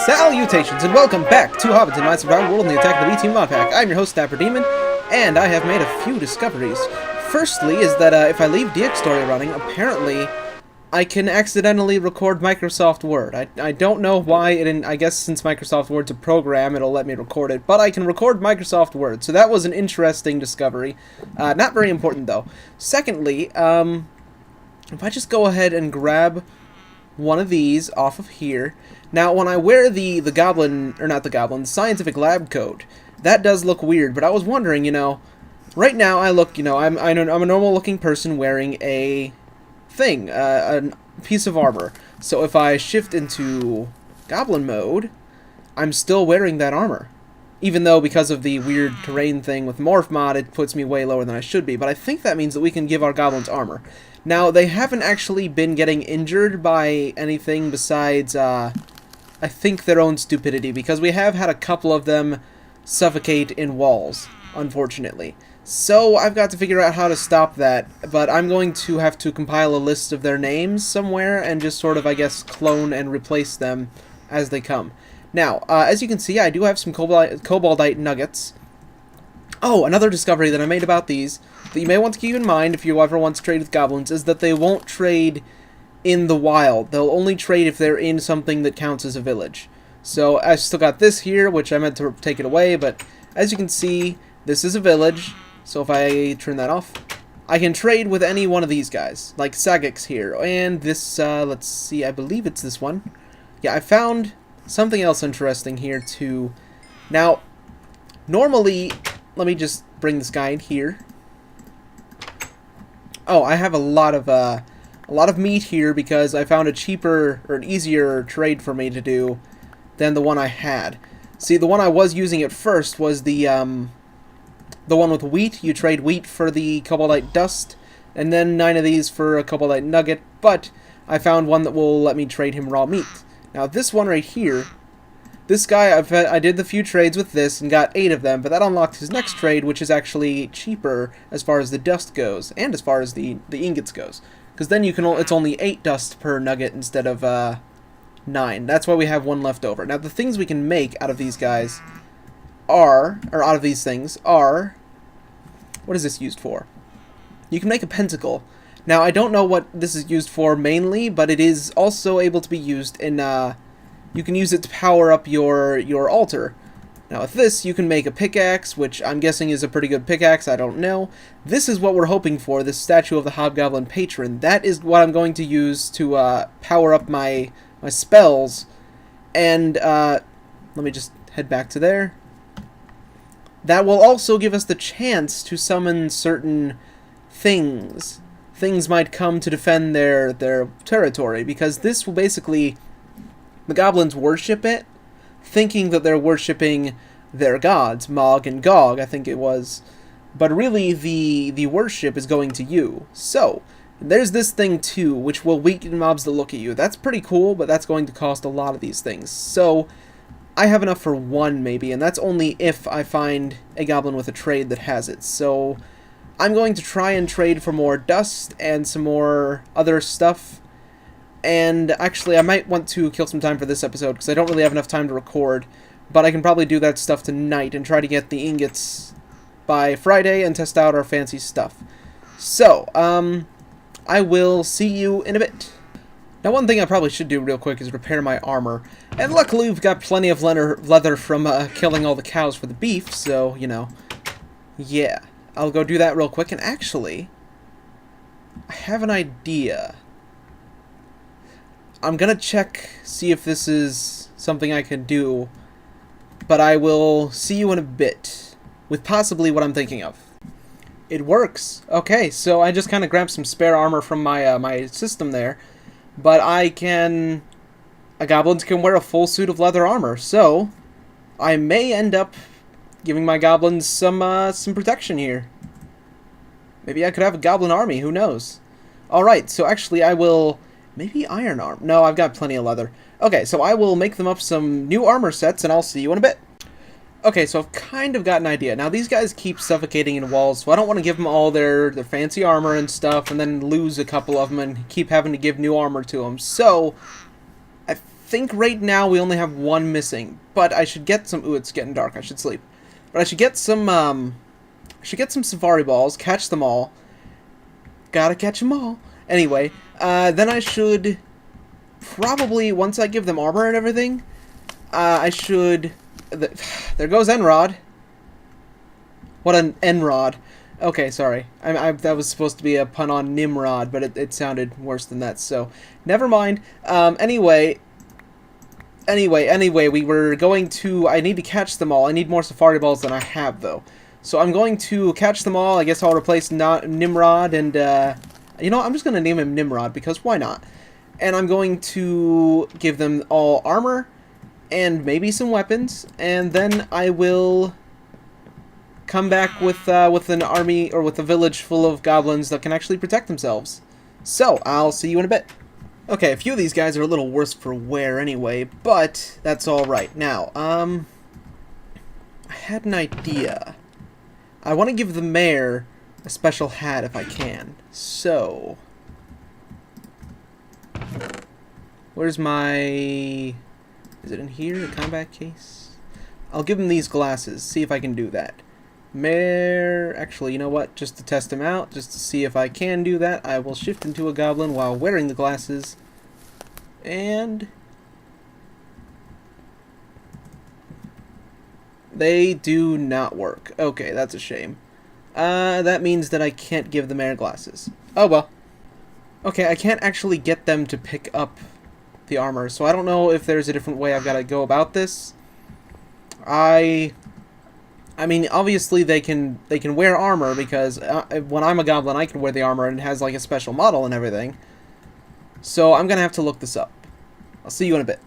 Salutations, and welcome back to Hobbits and Knights of Round World in the Attack of the B-Team Mod Pack. I'm your host, DapperDemon, and I have made a few discoveries. Firstly is that if I leave DX Story running, apparently I can accidentally record Microsoft Word. I don't know why it didn't. I guess since Microsoft Word's a program, it'll let me record it, but I can record Microsoft Word, so that was an interesting discovery. Not very important, though. Secondly, if I just go ahead and grab one of these off of here. Now, when I wear the goblin, or not the goblin, scientific lab coat, that does look weird, but I was wondering, right now I look, I'm a normal-looking person wearing a thing, a piece of armor. So if I shift into goblin mode, I'm still wearing that armor. Even though, because of the weird terrain thing with Morph Mod, it puts me way lower than I should be. But I think that means that we can give our goblins armor. Now, they haven't actually been getting injured by anything besides, I think, their own stupidity. Because we have had a couple of them suffocate in walls, unfortunately. So, I've got to figure out how to stop that. But I'm going to have to compile a list of their names somewhere and just sort of, I guess, clone and replace them as they come. Now, as you can see, I do have some cobaldite nuggets. Oh, another discovery that I made about these that you may want to keep in mind if you ever want to trade with goblins is that they won't trade in the wild. They'll only trade if they're in something that counts as a village. So, I still got this here, which I meant to take it away, but as you can see, this is a village. So if I turn that off, I can trade with any one of these guys, like Sagix here. And this, let's see, I believe it's this one. Yeah, I found something else interesting here too. Now, normally, let me just bring this guy in here. Oh, I have a lot of meat here because I found a cheaper or an easier trade for me to do than the one I had. See, the one I was using at first was the one with wheat. You trade wheat for the cobaldite dust, and then 9 of these for a cobaldite nugget. But I found one that will let me trade him raw meat. Now, this one right here, this guy, I did the few trades with this and got 8 of them, but that unlocked his next trade, which is actually cheaper as far as the dust goes, and as far as the ingots goes. Because then it's only 8 dust per nugget instead of 9. That's why we have 1 left over. Now, the things we can make out of these guys are, or out of these things, are, what is this used for? You can make a pentacle. Now, I don't know what this is used for mainly, but it is also able to be used in, you can use it to power up your altar. Now, with this, you can make a pickaxe, which I'm guessing is a pretty good pickaxe, I don't know. This is what we're hoping for, this statue of the Hobgoblin Patron. That is what I'm going to use to, power up my spells. And, let me just head back to there. That will also give us the chance to summon certain things. Things might come to defend their territory, because this will basically, the goblins worship it, thinking that they're worshipping their gods, Mog and Gog, I think it was. But really, the worship is going to you. So, there's this thing too, which will weaken mobs that look at you. That's pretty cool, but that's going to cost a lot of these things. So, I have enough for 1, maybe, and that's only if I find a goblin with a trade that has it. So, I'm going to try and trade for more dust and some more other stuff. And actually, I might want to kill some time for this episode, because I don't really have enough time to record. But I can probably do that stuff tonight and try to get the ingots by Friday and test out our fancy stuff. So, I will see you in a bit. Now, one thing I probably should do real quick is repair my armor. And luckily, we've got plenty of leather from killing all the cows for the beef, so, yeah. I'll go do that real quick, and actually, I have an idea. I'm gonna check, see if this is something I can do, but I will see you in a bit, with possibly what I'm thinking of. It works! Okay, so I just kind of grabbed some spare armor from my, my system there, but goblins can wear a full suit of leather armor, so I may end up giving my goblins some protection here. Maybe I could have a goblin army, who knows? Alright, so actually I will, maybe iron armor. No, I've got plenty of leather. Okay, so I will make them up some new armor sets, and I'll see you in a bit. Okay, so I've kind of got an idea. Now, these guys keep suffocating in walls, so I don't want to give them all their fancy armor and stuff, and then lose a couple of them and keep having to give new armor to them. So, I think right now we only have one missing, but I should get some... Ooh, it's getting dark. I should sleep. But I should get some, safari balls, catch them all. Gotta catch them all. Anyway, then I should probably, once I give them armor and everything, I should... There goes Enrod. What an Enrod. Okay, sorry. That was supposed to be a pun on Nimrod, but it sounded worse than that, so never mind. Anyway, we were going to... I need to catch them all. I need more safari balls than I have, though. So I'm going to catch them all. I guess I'll replace Nimrod and... you know, I'm just going to name him Nimrod, because why not? And I'm going to give them all armor and maybe some weapons, and then I will come back with an army, or with a village full of goblins that can actually protect themselves. So, I'll see you in a bit. Okay, a few of these guys are a little worse for wear anyway, but that's alright. Now, I had an idea. I want to give the mayor a special hat if I can. So, where's my... Is it in here, the combat case? I'll give him these glasses, see if I can do that. Mayor... Actually, you know what? Just to test him out, just to see if I can do that, I will shift into a goblin while wearing the glasses. And... they do not work. Okay, that's a shame. That means that I can't give the mayor glasses. Oh well. Okay, I can't actually get them to pick up the armor, so I don't know if there's a different way I've got to go about this. I mean, obviously they can wear armor, because when I'm a goblin I can wear the armor and it has like a special model and everything. So I'm gonna have to look this up. I'll see you in a bit.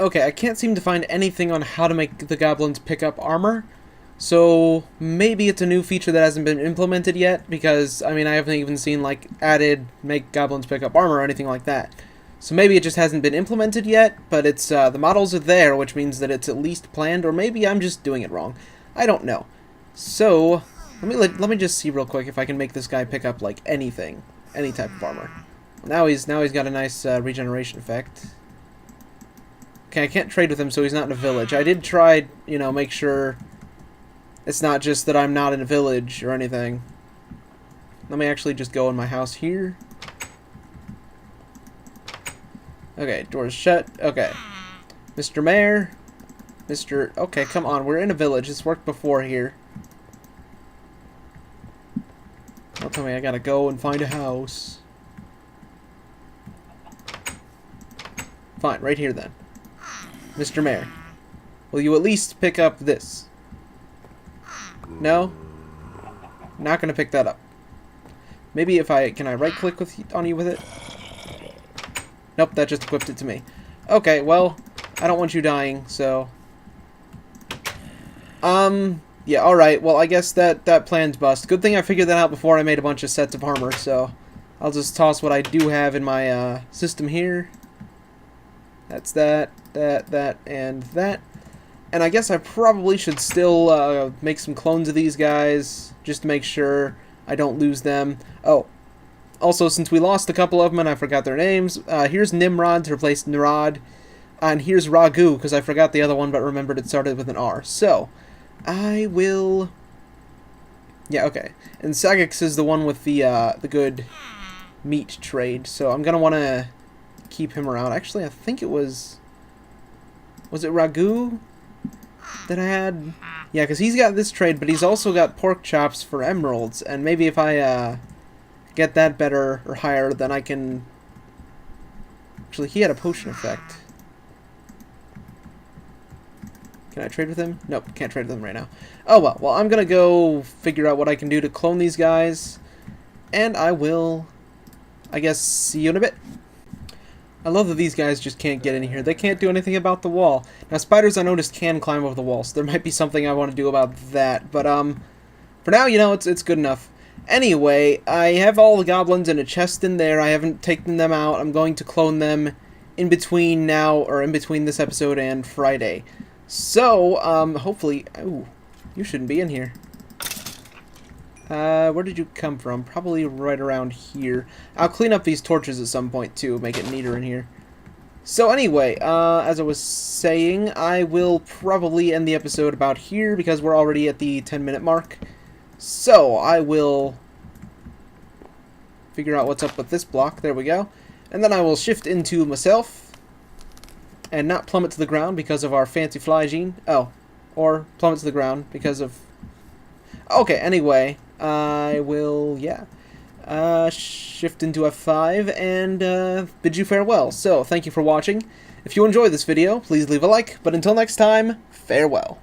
Okay, I can't seem to find anything on how to make the goblins pick up armor. So maybe it's a new feature that hasn't been implemented yet, because I mean I haven't even seen like added make goblins pick up armor or anything like that. So maybe it just hasn't been implemented yet, but it's the models are there, which means that it's at least planned, or maybe I'm just doing it wrong. I don't know. So let me just see real quick if I can make this guy pick up like anything, any type of armor. Now he's got a nice regeneration effect. Okay, I can't trade with him, so he's not in a village. I did try, you know, make sure it's not just that I'm not in a village or anything. Let me actually just go in my house here. Okay, door's shut. Okay. Mr. Mayor. Okay, come on. We're in a village. This worked before here. Don't tell me I gotta go and find a house. Fine, right here then. Mr. Mayor. Will you at least pick up this? No? Not gonna pick that up. Maybe if can I right-click on you with it? Nope, that just equipped it to me. Okay, well, I don't want you dying, so... yeah, alright, well, I guess that plan's bust. Good thing I figured that out before I made a bunch of sets of armor, so... I'll just toss what I do have in my, system here. That's that, and that. And I guess I probably should still, make some clones of these guys, just to make sure I don't lose them. Oh. Also, since we lost a couple of them and I forgot their names, here's Nimrod to replace Nirod, and here's Ragu, because I forgot the other one but remembered it started with an R. So, I will... yeah, okay. And Sagix is the one with the good meat trade, so I'm going to want to keep him around. Actually, I think it was... was it Ragu that I had? Yeah, because he's got this trade, but he's also got pork chops for emeralds, and maybe if I, get that better or higher, then I can... actually, he had a potion effect. Can I trade with him? Nope, can't trade with him right now. Oh well, I'm gonna go figure out what I can do to clone these guys, and I will, I guess, see you in a bit. I love that these guys just can't get in here. They can't do anything about the wall. Now, spiders, I noticed, can climb over the wall, so there might be something I want to do about that. But, for now, you know, it's good enough. Anyway, I have all the goblins in a chest in there. I haven't taken them out. I'm going to clone them in between now, or in between this episode and Friday. So, hopefully... ooh, you shouldn't be in here. Where did you come from? Probably right around here. I'll clean up these torches at some point, too. Make it neater in here. So anyway, as I was saying, I will probably end the episode about here because we're already at the 10-minute mark. So I will figure out what's up with this block. There we go. And then I will shift into myself and not plummet to the ground because of our fancy fly gene. Oh, or plummet to the ground because of... Okay, anyway, I will, shift into F5 and bid you farewell. So, thank you for watching. If you enjoyed this video, please leave a like, but until next time, farewell.